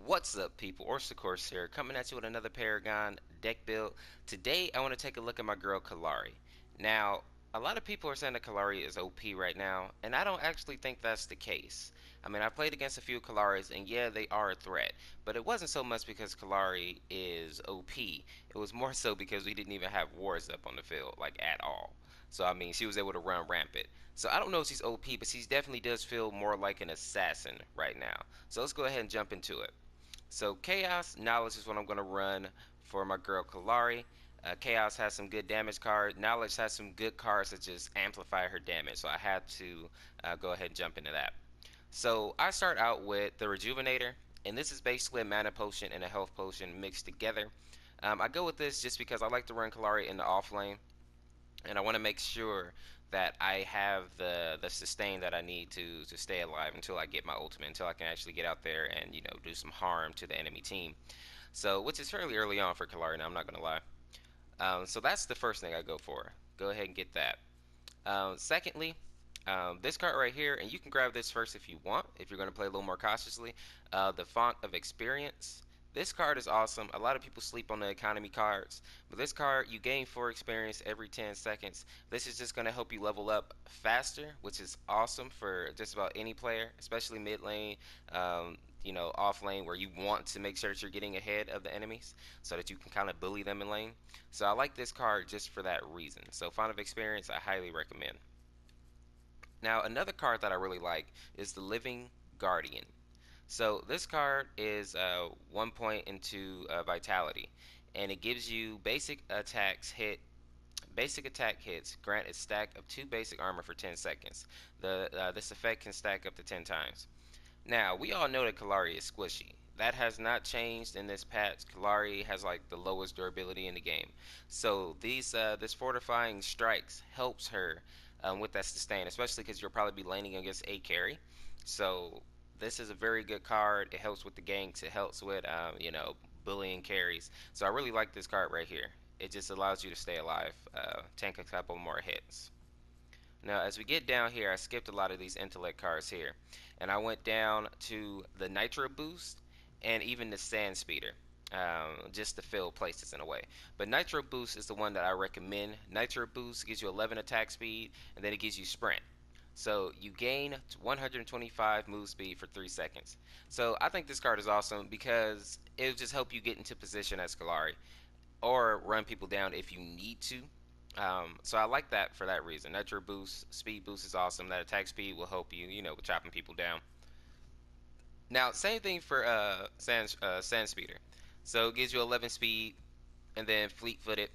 What's up, people? Orseofkorse here, coming at you with another Paragon deck build. Today, I want to take a look at my girl Kallari. Now, a lot of people are saying that Kallari is OP right now, and I don't actually think that's the case. I mean, I played against a few Kallaris, and yeah, they are a threat, but it wasn't so much because Kallari is OP. It was more so because we didn't even have wars up on the field, like at all. So I mean, she was able to run rampant. So I don't know if she's OP, but she definitely does feel more like an assassin right now. So let's go ahead and jump into it. So Chaos Knowledge is what I'm going to run for my girl Kallari. Chaos has some good damage cards. Knowledge has some good cards that just amplify her damage. So I had to go ahead and jump into that. So I start out with the Rejuvenator, and this is basically a mana potion and a health potion mixed together. I go with this just because I like to run Kallari in the off lane, and I want to make sure that I have the sustain that I need to stay alive until I get my ultimate, until I can actually get out there and do some harm to the enemy team. So, which is fairly early on for Kallari. Now I'm not gonna lie. So that's the first thing I go for. Go ahead and get that. Secondly, this card right here, and you can grab this first if you want, if you're going to play a little more cautiously. The Font of Experience. This card is awesome. A lot of people sleep on the economy cards, but this card, you gain 4 experience every 10 seconds. This is just going to help you level up faster, which is awesome for just about any player, especially mid lane, off lane, where you want to make sure that you're getting ahead of the enemies so that you can kind of bully them in lane. So I like this card just for that reason. So Font of Experience, I highly recommend. Now, another card that I really like is the Living Guardian. So this card is 1 point into Vitality, and it gives you basic attack hits grant a stack of 2 basic armor for 10 seconds. This effect can stack up to 10 times. Now, we all know that Kallari is squishy. That has not changed in this patch. Kallari has like the lowest durability in the game. So this fortifying strikes helps her with that sustain, especially because you'll probably be laning against a carry. So this is a very good card. It helps with the ganks. It helps with bullying carries. So I really like this card right here. It just allows you to stay alive, tank a couple more hits. Now, as we get down here, I skipped a lot of these intellect cards here, and I went down to the Nitro Boost and even the Sand Speeder, just to fill places in a way. But Nitro Boost is the one that I recommend. Nitro Boost gives you 11 attack speed, and then it gives you Sprint. So you gain 125 move speed for 3 seconds. So I think this card is awesome because it'll just help you get into position as Kallari, or run people down if you need to. So I like that for that reason. Nitro boost, speed boost is awesome. That attack speed will help you, with chopping people down. Now, same thing for Sand Speeder. So it gives you 11 speed, and then Fleet Footed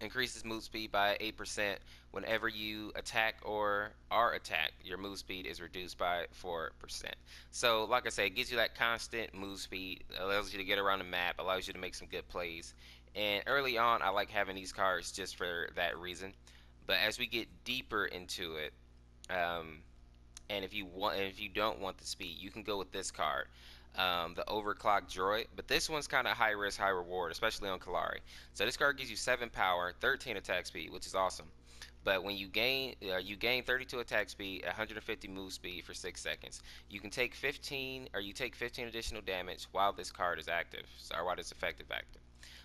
increases move speed by 8%. Whenever you attack or are attacked, your move speed is reduced by 4%. So, like I said, it gives you that constant move speed, allows you to get around the map, allows you to make some good plays. And early on, I like having these cards just for that reason. But as we get deeper into it, um, and if you don't want the speed, you can go with this card, the Overclock Droid. But this one's kind of high risk, high reward, especially on Kallari. So this card gives you 7 power, 13 attack speed, which is awesome. But when you gain 32 attack speed, 150 move speed for 6 seconds. You can take 15, or you take 15 additional damage while this card is active, or while this effective active.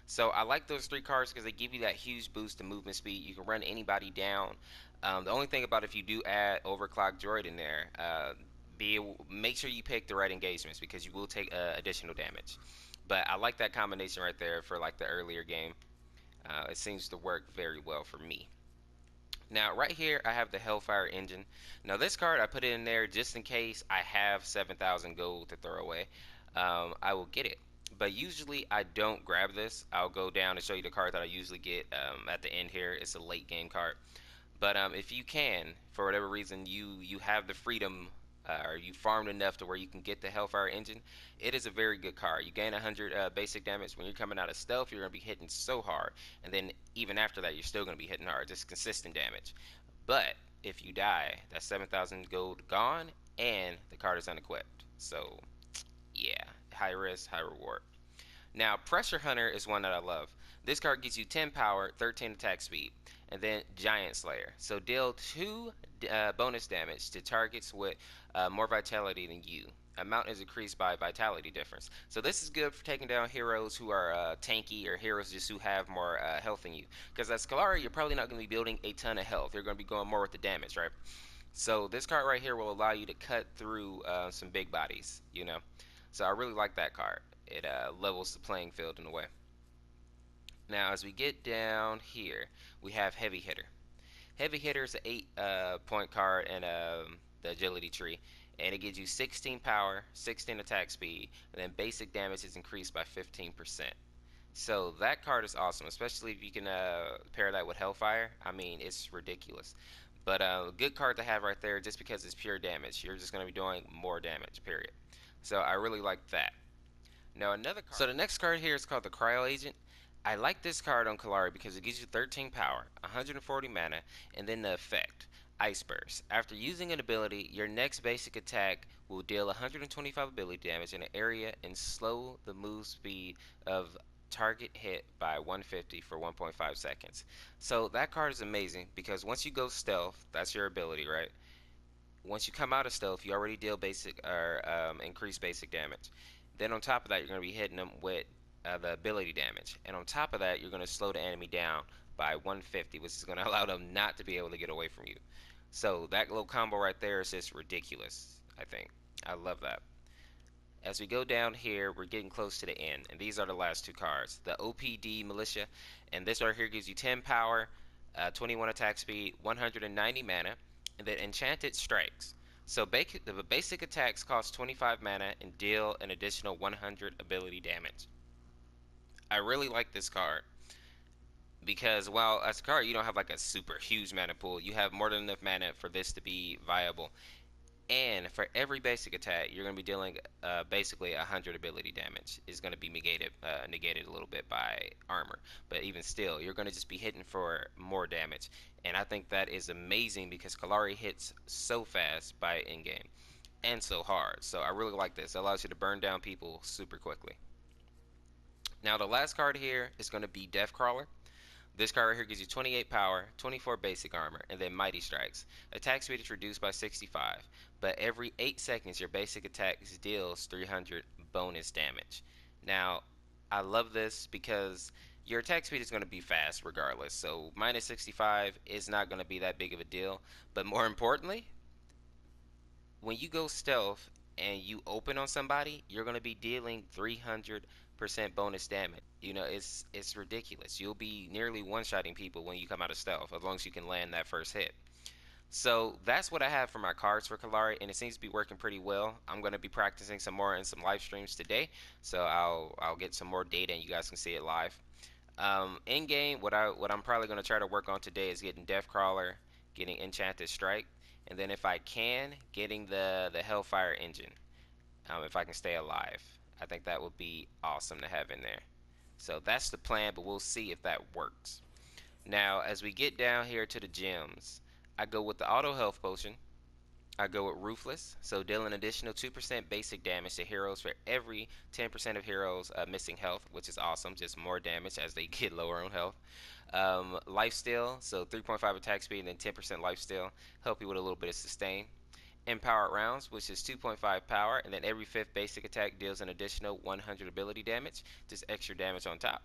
So I like those 3 cards because they give you that huge boost to movement speed. You can run anybody down. The only thing about if you do add Overclock Droid in there, make sure you pick the right engagements because you will take additional damage. But I like that combination right there for like the earlier game. It seems to work very well for me. Now, right here, I have the Hellfire Engine. Now, this card, I put it in there just in case I have 7,000 gold to throw away. I will get it. But usually, I don't grab this. I'll go down and show you the card that I usually get at the end here. It's a late game card. But if you can, for whatever reason, you have the freedom, or you farmed enough to where you can get the Hellfire Engine, it is a very good card. You gain 100 basic damage. When you're coming out of stealth, you're going to be hitting so hard. And then even after that, you're still going to be hitting hard. Just consistent damage. But if you die, that's 7,000 gold gone, and the card is unequipped. So, yeah, high risk, high reward. Now, Pressure Hunter is one that I love. This card gives you 10 power, 13 attack speed, and then Giant Slayer. So deal 2 bonus damage to targets with more vitality than you. amount is increased by vitality difference. So this is good for taking down heroes who are tanky, or heroes just who have more health than you. Because as Kallari, you're probably not going to be building a ton of health. You're going to be going more with the damage, right? So this card right here will allow you to cut through some big bodies, you know. So I really like that card. It levels the playing field in a way. Now as we get down here, we have Heavy Hitter. Heavy Hitter is an 8 point card in the agility tree, and it gives you 16 power, 16 attack speed, and then basic damage is increased by 15%. So that card is awesome, especially if you can pair that with Hellfire. I mean, it's ridiculous. But a good card to have right there, just because it's pure damage. You're just going to be doing more damage, period. So I really like that. Now another card. So the next card here is called the Cryo Agent. I like this card on Kallari because it gives you 13 power, 140 mana, and then the effect, Ice Burst. After using an ability, your next basic attack will deal 125 ability damage in an area and slow the move speed of target hit by 150 for 1.5 seconds. So that card is amazing because once you go stealth, that's your ability, right? Once you come out of stealth, you already deal basic or increased basic damage. Then on top of that, you're going to be hitting them with the ability damage, and on top of that, you're going to slow the enemy down by 150, which is going to allow them not to be able to get away from you. So that little combo right there is just ridiculous. I think I love that. As we go down here, we're getting close to the end, and these are the last two cards. The OPD Militia, and this right here gives you 10 power, 21 attack speed, 190 mana, and then Enchanted Strikes. So the basic attacks cost 25 mana and deal an additional 100 ability damage. I really like this card because while as a card you don't have like a super huge mana pool, you have more than enough mana for this to be viable. And for every basic attack, you're going to be dealing basically 100 ability damage. Is going to be negated a little bit by armor. But even still, you're going to just be hitting for more damage. And I think that is amazing because Kallari hits so fast by in-game and so hard. So I really like this. It allows you to burn down people super quickly. Now the last card here is going to be Deathcrawler. This card right here gives you 28 power, 24 basic armor, and then Mighty Strikes. Attack speed is reduced by 65, but every 8 seconds your basic attack deals 300 bonus damage. Now, I love this because your attack speed is going to be fast regardless, so minus 65 is not going to be that big of a deal. But more importantly, when you go stealth and you open on somebody, you're going to be dealing 300% bonus damage. You know, it's ridiculous. You'll be nearly one-shotting people when you come out of stealth, as long as you can land that first hit. So that's what I have for my cards for Kallari, and it seems to be working pretty well. I'm going to be practicing some more in some live streams today, so I'll get some more data and you guys can see it live. In game, what I'm probably going to try to work on today is getting Deathcrawler, getting Enchanted Strike, and then if I can, getting the Hellfire Engine. If I can stay alive, I think that would be awesome to have in there. So that's the plan, but we'll see if that works. Now, as we get down here to the gems, I go with the Auto Health Potion. I go with Ruthless, so deal an additional 2% basic damage to heroes for every 10% of heroes missing health, which is awesome, just more damage as they get lower on health. Lifesteal, so 3.5 attack speed and then 10% lifesteal, help you with a little bit of sustain. Empowered Rounds, which is 2.5 power, and then every 5th basic attack deals an additional 100 ability damage, just extra damage on top.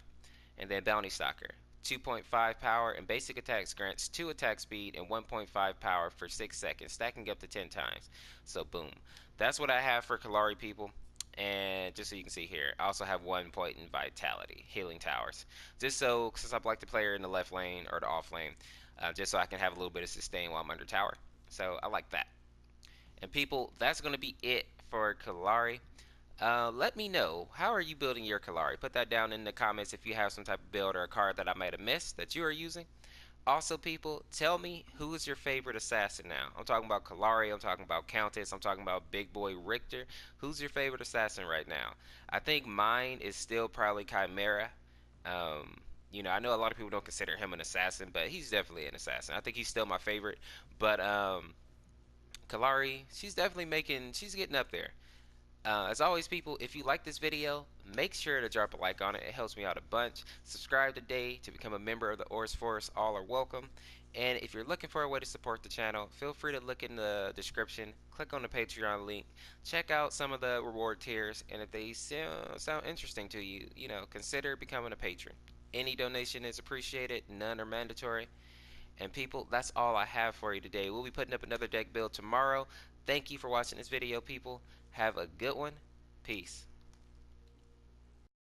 And then Bounty Stalker, 2.5 power, and basic attacks grants 2 attack speed and 1.5 power for 6 seconds, stacking up to 10 times. So boom. That's what I have for Kallari, people. And just so you can see here, I also have 1 point in Vitality, Healing Towers. Just so, since I like to play her in the left lane or the off lane, just so I can have a little bit of sustain while I'm under tower. So I like that. And people, that's going to be it for Kallari. Let me know, how are you building your Kallari? Put that down in the comments if you have some type of build or a card that I might have missed that you are using. Also, people, tell me who is your favorite assassin now. I'm talking about Kallari, I'm talking about Countess, I'm talking about Big Boy Richter. Who's your favorite assassin right now? I think mine is still probably Chimera. You know, I know a lot of people don't consider him an assassin, but he's definitely an assassin. I think he's still my favorite. But Kallari, she's getting up there. As always, people, if you like this video, make sure to drop a like on it. It helps me out a bunch. Subscribe today to become a member of the Orseofkorse. All are welcome. And if you're looking for a way to support the channel, feel free to look in the description, click on the Patreon link, check out some of the reward tiers, and if they sound interesting to you, consider becoming a patron. Any donation is appreciated, none are mandatory. And people, that's all I have for you today. We'll be putting up another deck build tomorrow. Thank you for watching this video, people. Have a good one. Peace.